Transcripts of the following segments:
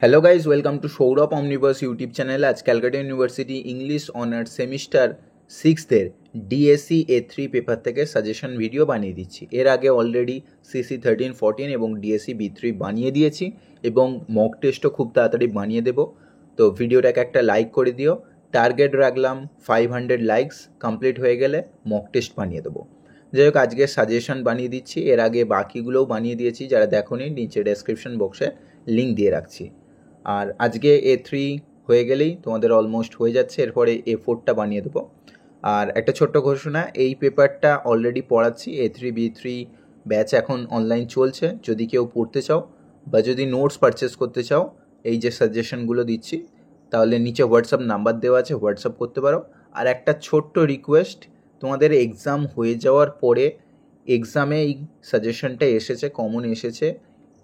Hello guys, welcome to Saurabh Omniverse YouTube channel. আজ Calcutta University English honours semester সিক্সথের DSC A3 paper থেকে suggestion video বানিয়ে দিচ্ছি। এর আগে অলরেডি সিসি 13-14 এবং ডিএসসি B3 বানিয়ে দিয়েছি এবং মক টেস্টও খুব তাড়াতাড়ি বানিয়ে দেবো। তো ভিডিওটাকে একটা লাইক করে দিও। টার্গেট রাখলাম 500 লাইকস, কমপ্লিট হয়ে গেলে মক টেস্ট বানিয়ে দেবো। যাই হোক, আজকে সাজেশন বানিয়ে দিচ্ছি। এর আগে বাকিগুলোও বানিয়ে দিয়েছি, যারা দেখোনি নিচে ডেসক্রিপশন বক্সে লিঙ্ক দিয়ে রাখছি। আর আজকে A3 হয়ে গেলেই তোমাদের অলমোস্ট হয়ে যাচ্ছে, এরপরে A4টা বানিয়ে দেবো। আর একটা ছোট্ট ঘোষণা, এই পেপারটা অলরেডি পড়াচ্ছি। A3 B3 ব্যাচ এখন অনলাইন চলছে। যদি কেউ পড়তে চাও বা যদি নোটস পারচেস করতে চাও, এই যে সাজেশনগুলো দিচ্ছি, তাহলে নিচে হোয়াটসঅ্যাপ নাম্বার দেওয়া আছে, হোয়াটসঅ্যাপ করতে পারো। আর একটা ছোট্ট রিকোয়েস্ট, তোমাদের এক্সাম হয়ে যাওয়ার পরে এক্সামে এই সাজেশনটা এসেছে, কমন এসেছে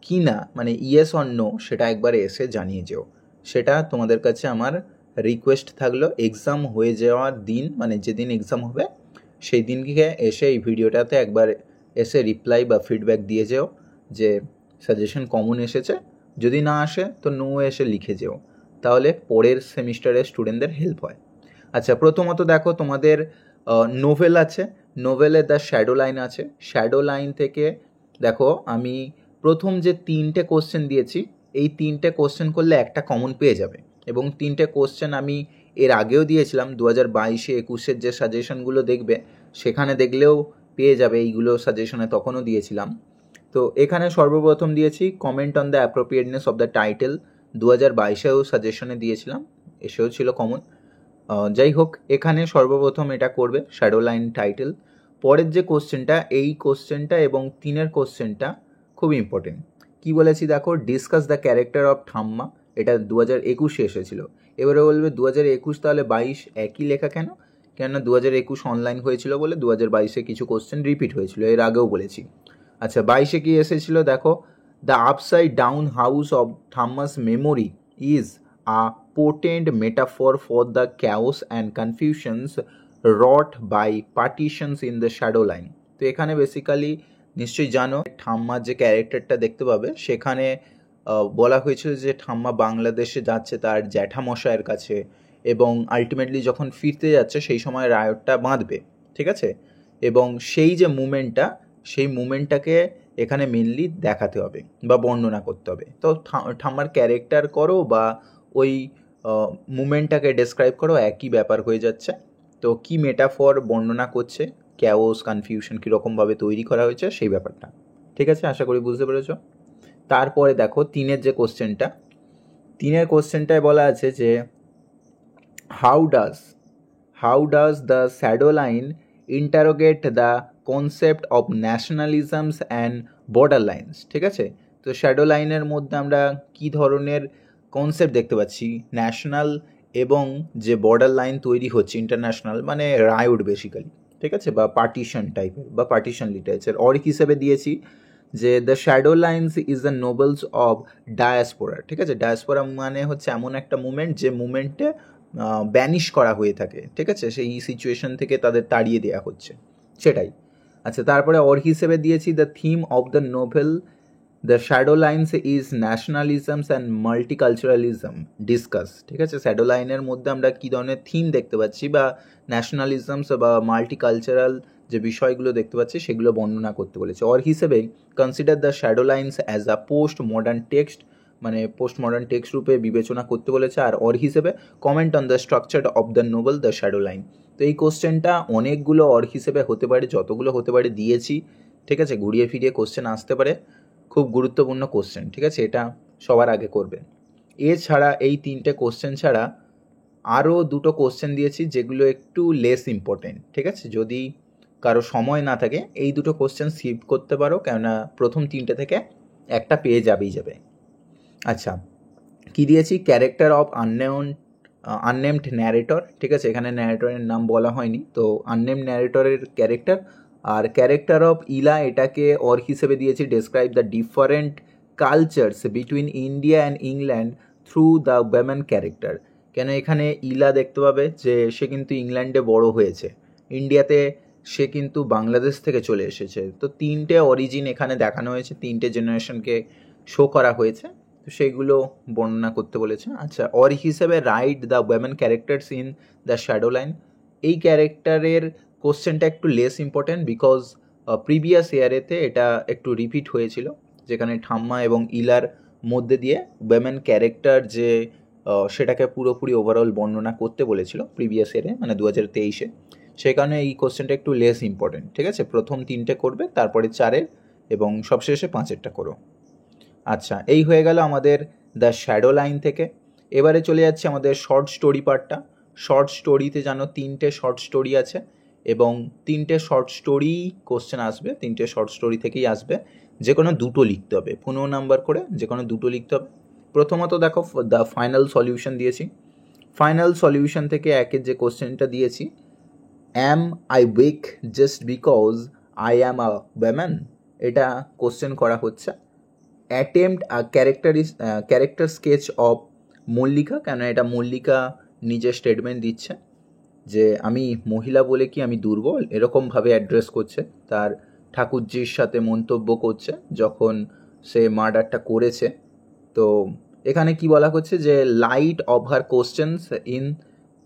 কি না, মানে ইয়েস অর নো, সেটা একবার এসে জানিয়ে যেও। সেটা তোমাদের কাছে আমার রিকোয়েস্ট থাকলো। এক্সাম হয়ে যাওয়ার দিন, মানে যেদিন এক্সাম হবে সেই দিনকে এসে এই ভিডিওটাতে একবার এসে রিপ্লাই বা ফিডব্যাক দিয়ে যেও যে সাজেশন কমন এসেছে। যদি না আসে তো নো এসে লিখে যেও, তাহলে পরের সেমিস্টারের স্টুডেন্টদের হেল্প হয়। আচ্ছা, প্রথমত দেখো, তোমাদের নোভেল আছে, নোভেলে দ্য শ্যাডো লাইন আছে। শ্যাডো লাইন থেকে দেখো, আমি প্রথম যে 3টে কোশ্চেন দিয়েছি, এই 3টে কোশ্চেন করলে একটা কমন পেয়ে যাবে। এবং 3টে কোশ্চেন আমি এর আগেও দিয়েছিলাম, 2022-21 যে সাজেশনগুলো দেখবে সেখানে দেখলেও পেয়ে যাবে। এইগুলো সাজেশনে তখনও দিয়েছিলাম। তো এখানে সর্বপ্রথম দিয়েছি comment on the appropriateness of the title, 2022-এও সাজেশনে দিয়েছিলাম, এসেও ছিল কমন। যাই হোক, এখানে সর্বপ্রথম এটা করবে শ্যাডো লাইন টাইটেল। পরের যে কোশ্চেনটা, এই কোশ্চেনটা এবং 3-এর কোশ্চেনটা খুব ইম্পর্টেন্ট। কি বলেছি দেখো, ডিসকাস দ্য ক্যারেক্টার অফ ঠাম্মা, এটা 2021-এ এসেছিল। এবারে বলবে 2021 তাহলে 22 একই লেখা কেন? কেননা 2021 অনলাইন হয়েছিল বলে 2022-এ কিছু কোশ্চেন রিপিট হয়েছিল, এর আগেও বলেছি। আচ্ছা, 22-এ কি এসেছিল দেখো, the upside down house of Thamma's memory is a potent metaphor for the chaos and confusions wrought by partitions in the shadow line। তো এখানে বেসিক্যালি নিশ্চয়ই জানো, ঠাম্মার যে ক্যারেক্টারটা দেখতে পাবে সেখানে বলা হয়েছিল যে ঠাম্মা বাংলাদেশে যাচ্ছে তার জ্যাঠামশায়ের কাছে, এবং আলটিমেটলি যখন ফিরতে যাচ্ছে সেই সময় রায়টটা বাঁধবে, ঠিক আছে? এবং সেই যে মুমেন্টটা, সেই মুমেন্টটাকে এখানে মেনলি দেখাতে হবে বা বর্ণনা করতে হবে। তো ঠাম্মার ক্যারেক্টার করো বা ওই মুমেন্টটাকে ডেসক্রাইব করো, একই ব্যাপার হয়ে যাচ্ছে। তো কি মেটাফর বর্ণনা করছে, ক্যাওস কনফিউশন কীরকমভাবে তৈরি করা হয়েছে সেই ব্যাপারটা, ঠিক আছে? আশা করি বুঝতে পেরেছ। তারপরে দেখো 3-এর যে কোশ্চেনটা, 3-এর কোশ্চেনটায় বলা আছে যে how does the shadow line interrogate the concept of nationalisms and border lines, ঠিক আছে? তো শ্যাডো লাইনের মধ্যে আমরা কি ধরনের কনসেপ্ট দেখতে পাচ্ছি, ন্যাশনাল এবং যে বর্ডার লাইন তৈরি হচ্ছে ইন্টারন্যাশনাল, মানে রায়ট বেসিক্যালি, ঠিক আছে, বা পার্টিশন টাইপের বা পার্টিশন লিটারেচার। অরিক হিসেবে দিয়েছি যে the shadow lines is the novels of diaspora, ঠিক আছে? ডায়াসপোরা মানে হচ্ছে এমন একটা মুভমেন্ট যে মুভমেন্টে ব্যানিশ করা হয়ে থাকে, ঠিক আছে? সেই সিচুয়েশন থেকে তাদের তাড়িয়ে দেওয়া হচ্ছে, সেটাই। আচ্ছা, তারপরে অর হিসেবে দিয়েছি the theme of the novel the shadow lines is nationalisms and multiculturalism discuss, ঠিক আছে? শ্যাডো লাইনের মধ্যে আমরা কী ধরনের থিম দেখতে পাচ্ছি বা ন্যাশনালিজমস বা মাল্টিকালচারাল যে বিষয়গুলো দেখতে পাচ্ছি সেগুলো বর্ণনা করতে বলেছে। অর হিসেবে consider the shadow Lines as a post modern text, মানে পোস্ট মডার্ন টেক্সট রূপে বিবেচনা করতে বলেছে। আর অর হিসেবে comment on the structure of the novel the shadow Line. তো এই কোশ্চেনটা অনেকগুলো অর হিসেবে হতে পারে, যতগুলো হতে পারে দিয়েছি, ঠিক আছে? ঘুরিয়ে ফিরিয়ে কোশ্চেন আসতে পারে, খুব গুরুত্বপূর্ণ কোশ্চেন, ঠিক আছে? এটা সবার আগে করবে। এছাড়া এই 3টে কোশ্চেন ছাড়া আরও 2টো কোশ্চেন দিয়েছি যেগুলো একটু লেস ইম্পর্টেন্ট, ঠিক আছে? যদি কারো সময় না থাকে এই 2টো কোশ্চেন স্কিপ করতে পারো, কেননা প্রথম 3টে থেকে একটা পেয়ে যাবে। আচ্ছা, কি দিয়েছি, ক্যারেক্টার অফ আননেমড ন্যারেটর, ঠিক আছে? এখানে ন্যারেটরের নাম বলা হয়নি, তো আননেমড ন্যারেটরের ক্যারেক্টার। আর ক্যারেক্টার অফ ইলা, এটাকে অর হিসেবে দিয়েছি describe the different cultures between India and England through the women character. কেন এখানে ইলা দেখতে পাবে যে সে কিন্তু ইংল্যান্ডে বড় হয়েছে, ইন্ডিয়াতে সে কিন্তু বাংলাদেশ থেকে চলে এসেছে। তো 3টে অরিজিন এখানে দেখানো হয়েছে, 3টে জেনারেশনকে শো করা হয়েছে। তো সেইগুলো বর্ণনা করতে বলেছে। আচ্ছা, অর হিসেবে write the women characters in the shadow line. এই ক্যারেক্টারের কোশ্চেনটা একটু লেস ইম্পর্ট্যান্ট বিকজ প্রিভিয়াস ইয়ারেতে এটা একটু রিপিট হয়েছিল, যেখানে ঠাম্মা এবং ইলার মধ্যে দিয়ে ওয়েমেন ক্যারেক্টার যে সেটাকে পুরোপুরি ওভারঅল বর্ণনা করতে বলেছিল প্রিভিয়াস ইয়ারে, মানে 2023-এ। সেই কারণে এই কোশ্চেনটা একটু লেস ইম্পর্টেন্ট। ঠিক আছে, প্রথম 3টে করবে, তারপরে 4-এর এবং সবশেষে 5-এরটা করো। আচ্ছা, এই হয়ে গেল আমাদের দ্য শ্যাডো লাইন থেকে। এবারে চলে যাচ্ছে আমাদের শর্ট স্টোরি পার্টটা। শর্ট স্টোরিতে জানো 3টে শর্ট স্টোরি আছে এবং 3টে শর্ট স্টোরি কোশ্চেন আসবে, 3টে শর্ট স্টোরি থেকেই আসবে। যে কোনো 2টো লিখতে হবে, 15 নাম্বার করে যে কোনো 2টো লিখতে হবে। প্রথমত দেখো দ্য ফাইনাল সলিউশন দিয়েছি। ফাইনাল সলিউশন থেকে একের যে কোশ্চেনটা দিয়েছি, am I weak just because I am a woman, এটা কোশ্চেন করা হচ্ছে। Attempt a character sketch of Mallika, কেন এটা মল্লিকা নিজে স্টেটমেন্ট দিচ্ছে যে আমি মহিলা বলে কি আমি দুর্বল, এরকমভাবে অ্যাড্রেস করছে, তার ঠাকুরজির সাথে মন্তব্য করছে যখন সে মার্ডারটা করেছে। তো এখানে কি বলা হচ্ছে যে light of her questions in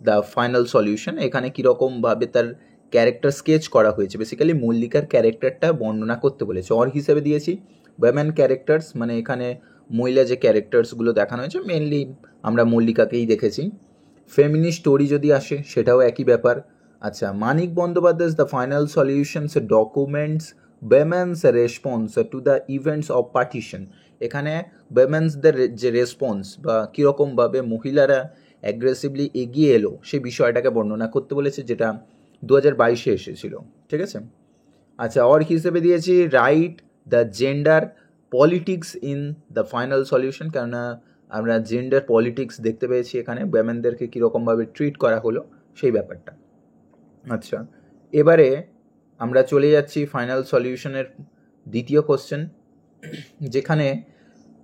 the final solution, এখানে কীরকমভাবে তার ক্যারেক্টার স্কেচ করা হয়েছে, বেসিক্যালি মল্লিকার ক্যারেক্টারটা বর্ণনা করতে বলেছে। অর হিসেবে দিয়েছি ওয়েমেন ক্যারেক্টার্স, মানে এখানে মহিলা যে ক্যারেক্টার্সগুলো দেখানো হয়েছে মেনলি আমরা মল্লিকাকেই দেখেছি। ফেমিনিস্ট স্টোরি যদি আসে সেটাও একই ব্যাপার। আচ্ছা, Manik Bandyopadhyay the final solutions documents women's response to the events of partition, এখানে উইমেন্সদের যে রেসপন্স বা কীরকমভাবে মহিলারা অ্যাগ্রেসিভলি এগিয়ে এলো সেই বিষয়টাকে বর্ণনা করতে বলেছে, যেটা 2022-এ এসেছিল। ঠিক আছে। আচ্ছা, অর হিসেবে দিয়েছি write the gender politics in the final solution, কেননা আমরা জেন্ডার পলিটিক্স দেখতে পেয়েছি এখানে, ওয়েমেনদেরকে কীরকমভাবে ট্রিট করা হলো সেই ব্যাপারটা। আচ্ছা, এবারে আমরা চলে যাচ্ছি ফাইনাল সলিউশনের দ্বিতীয় কোশ্চেন, যেখানে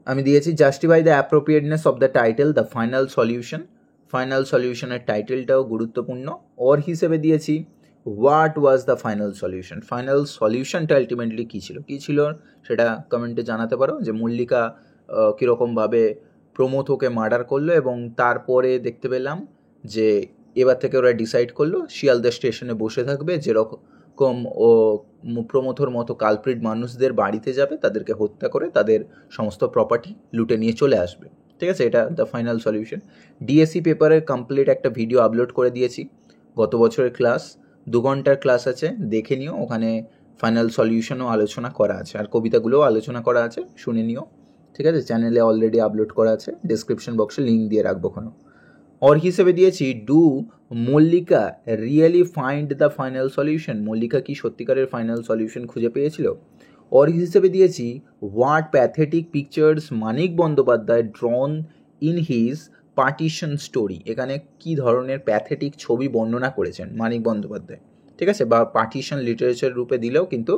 আমি দিয়েছি justify the appropriateness of the title the final solution. Final সলিউশনের টাইটেলটাও গুরুত্বপূর্ণ। অর হিসেবে দিয়েছি what was the final solution. Final সলিউশনটা আলটিমেটলি কী ছিল সেটা কমেন্টে জানাতে পারো, যে মল্লিকা কীরকমভাবে প্রমথকে মার্ডার করলো এবং তারপরে দেখতে পেলাম যে এবার থেকে ওরা ডিসাইড করলো শিয়ালদা স্টেশনে বসে থাকবে, যেরকম ও প্রমথর মতো কালপ্রিট মানুষদের বাড়িতে যাবে, তাদেরকে হত্যা করে তাদের সমস্ত প্রপার্টি লুটে নিয়ে চলে আসবে। ঠিক আছে, এটা দ্য ফাইনাল সলিউশন। ডিএসসি পেপারের কমপ্লিট একটা ভিডিও আপলোড করে দিয়েছি, গত বছরের ক্লাস, 2 ঘন্টার ক্লাস আছে, দেখে নিও, ওখানে ফাইনাল সলিউশনও আলোচনা করা আছে আর কবিতাগুলোও আলোচনা করা আছে, শুনে নিও। ঠিক আছে, চ্যানেলে অলরেডি আপলোড করা আছে, ডেসক্রিপশন বক্সে লিঙ্ক দিয়ে রাখবো ওখানে। অর হিসেবে দিয়েছি do Mallika really find the final solution, Mallika কি সত্যিকারের ফাইনাল সলিউশন খুঁজে পেয়েছিল। অর হিসেবে দিয়েছি what pathetic pictures Manik Bandyopadhyay ড্রন in his partition story, এখানে কি ধরনের প্যাথেটিক ছবি বর্ণনা করেছেন মানিক বন্দ্যোপাধ্যায়। ঠিক আছে, বা পার্টিশন লিটারেচার রূপে দিলেও কিন্তু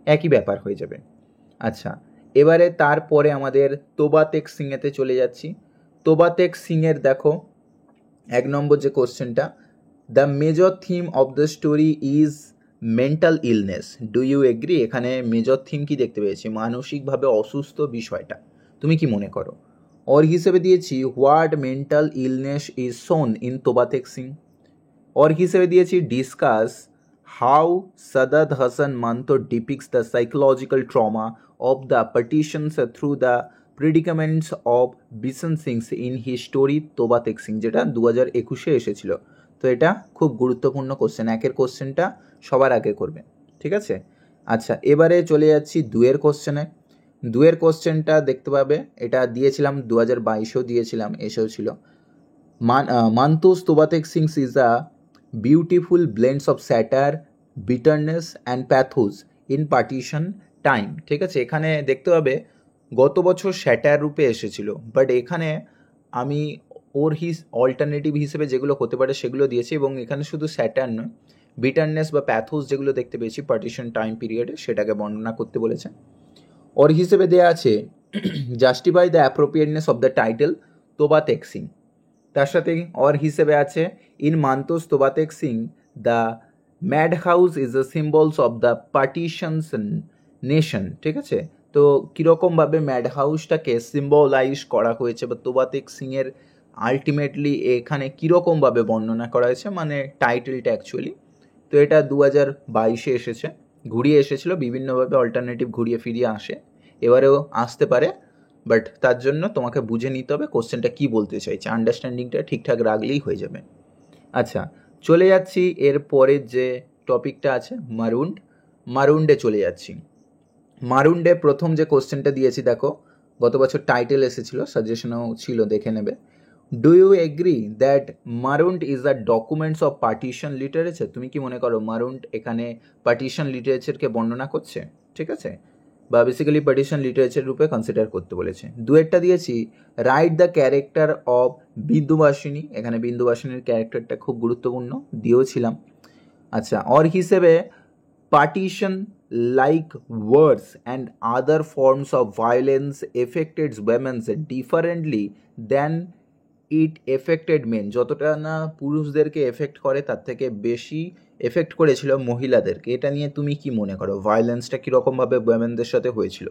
একই ব্যাপার হয়ে যাবে। আচ্ছা, এবারে তারপরে আমাদের তোবাতেক সিংয়েতে চলে যাচ্ছি। তোবাতেক সিংয়ের দেখো 1 নম্বর যে কোশ্চেনটা, the major theme of the story is mental illness, do you agree, এখানে মেজর থিম কি দেখতে পেয়েছি, মানসিকভাবে অসুস্থ বিষয়টা, তুমি কি মনে করো। অর হিসেবে দিয়েছি what mental illness is shown in Toba Tek Singh. Or হিসেবে দিয়েছি discuss how Saadat Hasan Manto depicts the psychological trauma of the partitions through the predicaments of Bishan Singh's in he story Toba Tek Singh, যেটা 2021-এ এসেছিল। তো এটা খুব গুরুত্বপূর্ণ কোশ্চেন, একের কোশ্চেনটা সবার আগে করবে। ঠিক আছে। আচ্ছা, এবারে চলে যাচ্ছি 2-এর কোশ্চেনে। 2-এর কোশ্চেনটা দেখতে পাবে, এটা দিয়েছিলাম 2022-এও দিয়েছিলাম, এসেও ছিল। Manto's Toba Tek Singh's is a beautiful blends of satire, bitterness and pathos in partition time. ঠিক আছে, এখানে দেখতে পাবে গত বছর স্যাটার রূপে এসেছিল, বাট এখানে আমি ওর অল্টারনেটিভ হিসেবে যেগুলো হতে পারে সেগুলো দিয়েছি, এবং এখানে শুধু স্যাটার নয়, বিটারনেস বা প্যাথোস যেগুলো দেখতে পেয়েছি পার্টিশন টাইম পিরিয়ডে সেটাকে বর্ণনা করতে বলেছে। ওর হিসেবে দেওয়া আছে justify the appropriateness of the title Toba Tek Singh, তার সাথে ওর হিসেবে আছে in Manto's Toba Tek Singh the mad house is the symbols of the partitions nation. ঠিক আছে, তো কীরকমভাবে ম্যাড হাউসটাকে সিম্বলাইজ করা হয়েছে বা তোবাতেক সিংয়ের আলটিমেটলি এখানে কীরকমভাবে বর্ণনা করা হয়েছে, মানে টাইটেলটা অ্যাকচুয়ালি। তো এটা 2022-এ এসেছে, ঘুরিয়ে এসেছিলো বিভিন্নভাবে, অল্টারনেটিভ ঘুরিয়ে ফিরিয়ে আসে, এবারেও আসতে পারে, বাট তার জন্য তোমাকে বুঝে নিতে হবে কোশ্চেনটা কী বলতে চাইছে, আন্ডারস্ট্যান্ডিংটা ঠিকঠাক রাখলেই হয়ে যাবে। আচ্ছা, চলে যাচ্ছি এর পরের যে টপিকটা আছে মারুন্ডে চলে যাচ্ছি। মারুন্ডে প্রথম যে কোশ্চেনটা দিয়েছি দেখো, গত বছর টাইটেল এসেছিল, সাজেশনও ছিল, দেখে নেবে। Do you agree that marooned is the documents of partition literature? তুমি কি মনে করো মারুন্ড এখানে পার্টিশন লিটারেচারকে বর্ণনা করছে? ঠিক আছে, বা বেসিক্যালি পার্টিশন লিটারেচার রূপে কনসিডার করতে বলেছে। দুয়েরটা দিয়েছি write the character of Bindubasini, এখানে বিন্দুবাসিনীর ক্যারেক্টারটা খুব গুরুত্বপূর্ণ দিয়েওছিলাম। আচ্ছা, অর হিসেবে partition like wars and other forms of violence affected women differently than it affected men, যতটা না পুরুষদেরকে এফেক্ট করে তার থেকে বেশি এফেক্ট করেছিল মহিলাদেরকে। এটা নিয়ে তুমি কি মনে করো, ভায়োলেন্সটা কীরকমভাবে ওয়েমেনদের সাথে হয়েছিল?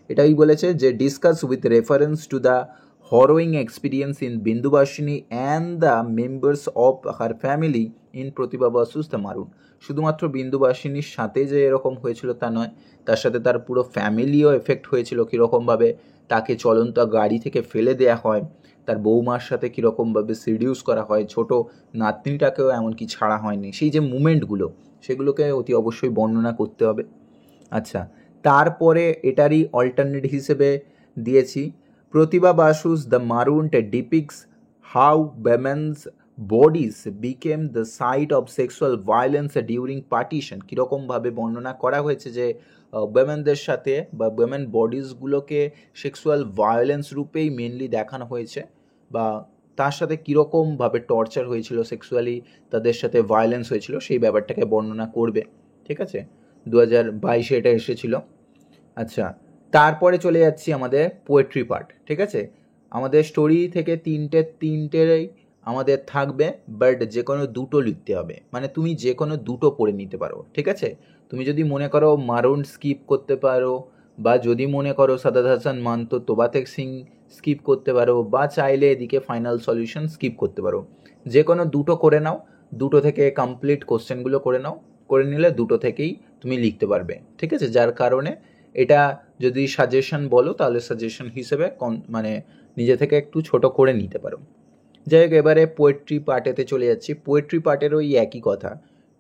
এটাই বলেছে যে discuss with reference to the harrowing experience in Bindubasini and the members of her family in Pratibha Basu's the marooned. শুধুমাত্র বিন্দুবাসিনীর সাথে যে এরকম হয়েছিল তা নয়, তার সাথে তার পুরো ফ্যামিলিও এফেক্ট হয়েছিল, কীরকমভাবে তাকে চলন্ত গাড়ি থেকে ফেলে দেওয়া হয়, তার বৌমার সাথে কীরকমভাবে সিডিউস করা হয়, ছোট নাতনিটাকেও এমনকি ছাড়া হয়নি, সেই যে মুমেন্টগুলো সেগুলোকে অতি অবশ্যই বর্ণনা করতে হবে। আচ্ছা, তারপরে এটারই অল্টারনেট হিসেবে দিয়েছি Pratibha Basu's the marooned depicts how women's bodies became the site of sexual violence during partition. কীরকমভাবে বর্ণনা করা হয়েছে যে উইমেনদের সাথে বা উইমেন বডিজগুলোকে সেক্সুয়াল ভায়োলেন্স রূপেই মেনলি দেখানো হয়েছে, বা তার সাথে কীরকমভাবে টর্চার হয়েছিল, সেক্সুয়ালি তাদের সাথে ভায়োলেন্স হয়েছিল, সেই ব্যাপারটাকে বর্ণনা করবে। ঠিক আছে, 2022-এ এটা এসেছিল। আচ্ছা, তারপরে চলে যাচ্ছি আমাদের পোয়েট্রি পার্ট। ঠিক আছে, আমাদের স্টোরি থেকে তিনটেরই আমাদের থাকবে, বাট যে কোনো দুটো লিখতে হবে, মানে তুমি যে কোনো দুটো পড়ে নিতে পারো। ঠিক আছে, তুমি যদি মনে করো মারুন স্কিপ করতে পারো, বা যদি মনে করো সাদাত হাসান মান্তো তোবাতেক সিং স্কিপ করতে পারো, বা চাইলে এদিকে ফাইনাল সলিউশন স্কিপ করতে পারো। যে কোনো দুটো করে নাও, দুটো থেকে কমপ্লিট কোশ্চেনগুলো করে নাও, করে নিলে দুটো থেকেই তুমি লিখতে পারবে। ঠিক আছে, যার কারণে এটা যদি সাজেশন বলো তাহলে সাজেশন হিসেবে মানে নিজে থেকে একটু ছোট করে নিতে পারো। যাই হোক, এবারে পোয়েট্রি পার্টেতে চলে যাচ্ছি। পোয়েট্রি পার্টের ওই একই কথা,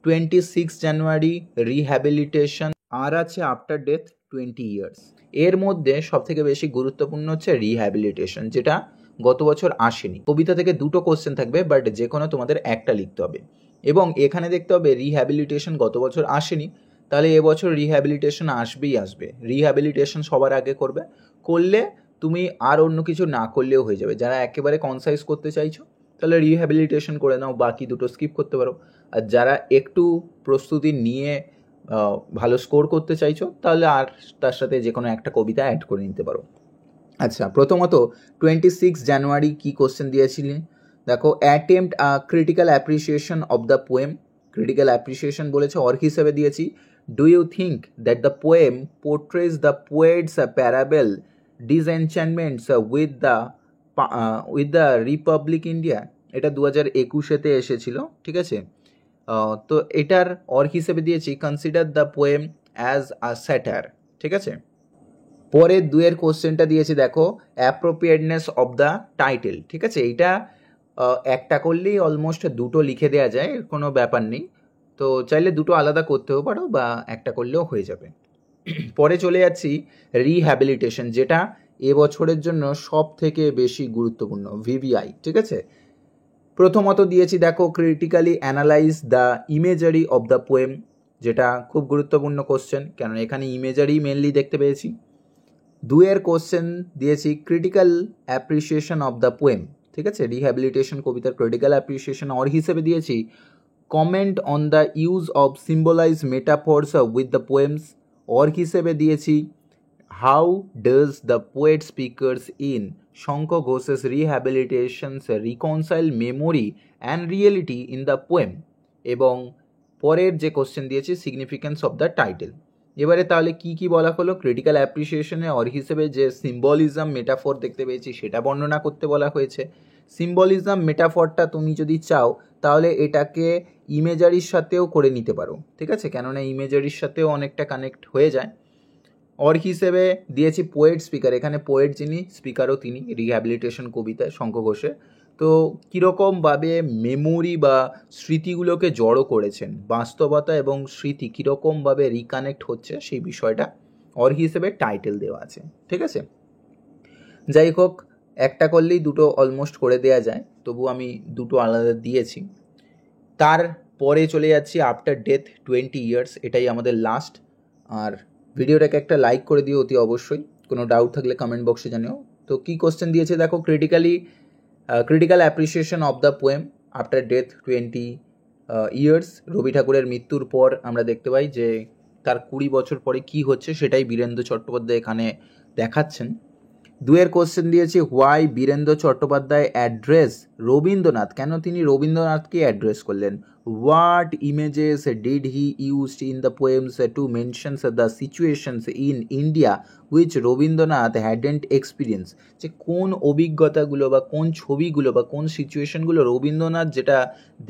26 জানুয়ারি রিহ্যাবিলিটেশন, আর আছে আফটার ডেথ 20 ইয়ার্স। এর মধ্যে সবথেকে বেশি গুরুত্বপূর্ণ হচ্ছে রিহ্যাবিলিটেশন, যেটা গত বছর আসেনি। কবিতা থেকে দুটো কোশ্চেন থাকবে, বাট যে কোনো তোমাদের একটা লিখতে হবে, এবং এখানে দেখতে হবে রিহ্যাবিলিটেশন গত বছর আসেনি, তাহলে এবছর রিহ্যাবিলিটেশন আসবেই আসবে। রিহ্যাবিলিটেশন সবার আগে করবে, করলে তুমি আর অন্য কিছু না করলেও হয়ে যাবে। যারা একেবারে কনসাইজ করতে চাইছো তাহলে রিহ্যাবিলিটেশন করে নাও, বাকি দুটো স্কিপ করতে পারো। আর যারা একটু প্রস্তুতি নিয়ে ভালো স্কোর করতে চাইছো তাহলে আর তার সাথে যে কোনো একটা কবিতা অ্যাড করে নিতে পারো। আচ্ছা, প্রথমত 26 জানুয়ারি কি কোশ্চেন দিয়েছিলেন দেখো, attempt a critical appreciation of the poem. Critical appreciation বলেছে, অর হিসেবে দিয়েছি do you think that the poem portrays the poet's parable disenchantments with the republic India. এটা 2021-এতে এসেছিল। ঠিক আছে, তো এটার অর হিসেবে দিয়েছি consider the poem as a satire. ঠিক আছে, পরের দুয়ের কোশ্চেনটা দিয়েছি দেখো, অ্যাপ্রোপ্রিয়েটনেস অফ দ্য টাইটেল। ঠিক আছে, এইটা একটা করলেই অলমোস্ট দুটো লিখে দেওয়া যায়, কোনো ব্যাপার নেই। তো চাইলে দুটো আলাদা করতেও পারো বা একটা করলেও হয়ে যাবে। পরে চলে যাচ্ছি রিহ্যাবিলিটেশন, যেটা এবছরের জন্য সব থেকে বেশি গুরুত্বপূর্ণ, ভিভিআই। ঠিক আছে, প্রথমত দিয়েছি দেখো critically analyse the imagery of the poem, যেটা খুব গুরুত্বপূর্ণ কোশ্চেন, কেন এখানে ইমেজারি মেনলি দেখতে পেয়েছি। দুয়ের কোশ্চেন দিয়েছি critical appreciation of the poem. ঠিক আছে, রিহ্যাবিলিটেশন কবিতার ক্রিটিক্যাল অ্যাপ্রিসিয়েশন, অর হিসেবে দিয়েছি comment on the use of symbolize metaphors with the poems, or হিসেবে দিয়েছি how does the poet speakers in Shankha Ghosh's rehabilitations reconcile memory and reality in the poem, এবং পরের যে কোশ্চেন দিয়েছি সিগনিফিক্যান্স অফ দ্য টাইটেল। এবারে তাহলে কি কি বলা হলো, ক্রিটিক্যাল অ্যাপ্রিসিয়েশনে অর হিসেবে যে সিম্বলিজম মেটাফর দেখতে পেয়েছি সেটা বর্ণনা করতে বলা হয়েছে। সিম্বলিজম মেটাফরটা তুমি যদি চাও তাহলে এটাকে ইমেজারির সাথেও করে নিতে পারো, ঠিক আছে, কেননা ইমেজারির সাথেও অনেকটা কানেক্ট হয়ে যায়। অর হিসেবে দিয়েছি পোয়েট স্পিকার, এখানে পোয়েট যিনি, স্পিকারও তিনি, রিহ্যাবিলিটেশন কবিতায় শঙ্খ ঘোষের। তো কীরকমভাবে মেমোরি বা স্মৃতিগুলোকে জড়ো করেছেন, বাস্তবতা এবং স্মৃতি কীরকমভাবে রিকানেক্ট হচ্ছে সেই বিষয়টা অর হিসেবে টাইটেল দেওয়া আছে, ঠিক আছে। যাই হোক, একটা করলেই দুটো অলমোস্ট করে দেওয়া যায়, তবু আমি দুটো আলাদা দিয়েছি। তারপরে চলে যাচ্ছি আফটার ডেথ 20 ইয়ার্স, এটাই আমাদের লাস্ট। আর ভিডিওটাকে একটা লাইক করে দিও অতি অবশ্যই, কোনো ডাউট থাকলে কমেন্ট বক্সে জানিও। তো কী কোশ্চেন দিয়েছে দেখো, critical appreciation of the poem after death 20 years. Rabi ঠাকুরের মৃত্যুর পর আমরা দেখতে পাই যে তার 20 বছর পরে কি হচ্ছে সেটাই বীরেন্দ্র চট্টোপাধ্যায় এখানে দেখাচ্ছেন। দুয়ের কোশ্চেন দিয়েছে হোয়াই বীরেন্দ্র চট্টোপাধ্যায় অ্যাড্রেস রবীন্দ্রনাথ, কেন তিনি রবীন্দ্রনাথকে অ্যাড্রেস করলেন। What images did he used in the poems to mentions the situations in India which Rabindranath hadn't experience, যে কোন অভিজ্ঞতাগুলো বা কোন ছবিগুলো বা কোন সিচুয়েশনগুলো রবীন্দ্রনাথ যেটা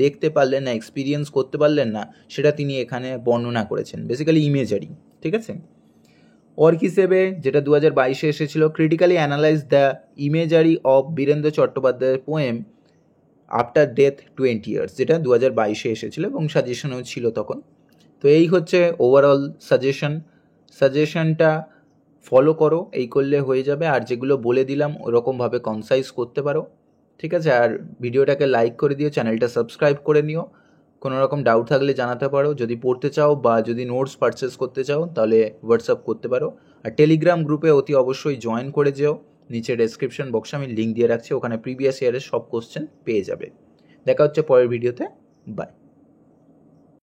দেখতে পারলেন না, এক্সপিরিয়েন্স করতে পারলেন না, সেটা তিনি এখানে বর্ণনা করেছেন, বেসিক্যালি ইমেজারি, ঠিক আছে। অর হিসেবে যেটা 2022-এ এসেছিল, critically analyse the imagery of Birendra চট্টোপাধ্যায়ের পোয়েম আফটার ডেথ 20 ইয়ার্স, যেটা 2022-এ এসেছিল এবং সাজেশনেও ছিল তখন। তো এই হচ্ছে ওভারঅল সাজেশনটা ফলো করো, এই করলে হয়ে যাবে। আর যেগুলো বলে দিলাম ওরকমভাবে কনসাইজ করতে পারো, ঠিক আছে। আর ভিডিওটাকে লাইক করে দিও, চ্যানেলটা সাবস্ক্রাইব করে নিও। কোনো রকম ডাউট থাকলে জানাতে পারো, যদি পড়তে চাও বা যদি নোটস পারচেস করতে চাও তাহলে হোয়াটসঅ্যাপ করতে পারো। আর টেলিগ্রাম গ্রুপে অতি অবশ্যই জয়েন করে যেও, নিচে ডেসক্রিপশন বক্সে আমি লিঙ্ক দিয়ে রাখছি, ওখানে প্রিভিয়াস ইয়ারের সব কোশ্চেন পেয়ে যাবে। দেখা হচ্ছে পরের ভিডিওতে, বাই।